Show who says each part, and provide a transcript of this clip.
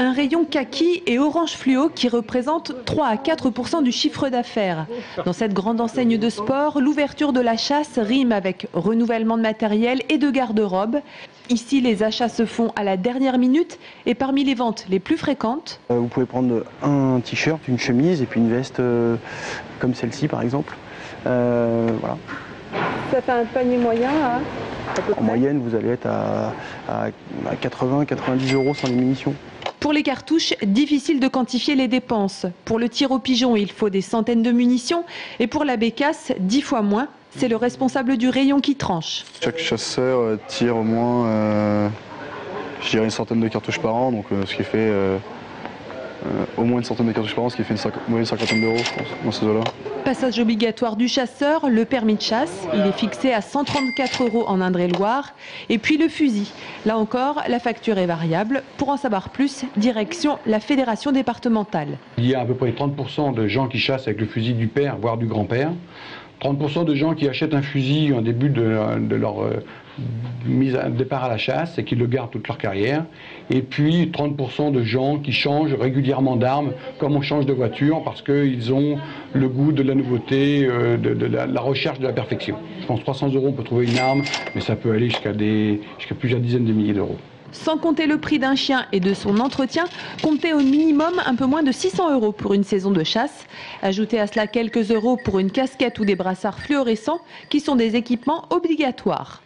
Speaker 1: Un rayon kaki et orange fluo qui représente 3 à 4% du chiffre d'affaires. Dans cette grande enseigne de sport, l'ouverture de la chasse rime avec renouvellement de matériel et de garde-robe. Ici, les achats se font à la dernière minute et parmi les ventes les plus fréquentes.
Speaker 2: Vous pouvez prendre un t-shirt, une chemise et puis une veste comme celle-ci par exemple. Voilà.
Speaker 1: Ça fait un panier moyen
Speaker 2: En moyenne, vous allez être à 80-90 € sans les munitions.
Speaker 1: Pour les cartouches, difficile de quantifier les dépenses. Pour le tir au pigeon, il faut des centaines de munitions et pour la bécasse, 10 fois moins. C'est le responsable du rayon qui tranche.
Speaker 3: Chaque chasseur tire au moins, je dirais, une centaine de cartouches par an, donc ce qui fait au moins une centaine de cartouches par an, ce qui fait une moyenne cinquantaine d'euros, je pense, dans ces eaux-là.
Speaker 1: Passage obligatoire du chasseur, le permis de chasse. Il est fixé à 134 € en Indre-et-Loire. Et puis le fusil. Là encore, la facture est variable. Pour en savoir plus, direction la fédération départementale.
Speaker 4: Il y a à peu près 30% de gens qui chassent avec le fusil du père, voire du grand-père. 30% de gens qui achètent un fusil en début de leur départ à la chasse et qui le gardent toute leur carrière. Et puis 30% de gens qui changent régulièrement d'armes comme on change de voiture parce qu'ils ont le goût de la nouveauté, de la recherche de la perfection. Je pense 300 € on peut trouver une arme, mais ça peut aller jusqu'à plusieurs dizaines de milliers d'euros.
Speaker 1: Sans compter le prix d'un chien et de son entretien, comptez au minimum un peu moins de 600 € pour une saison de chasse. Ajoutez à cela quelques euros pour une casquette ou des brassards fluorescents qui sont des équipements obligatoires.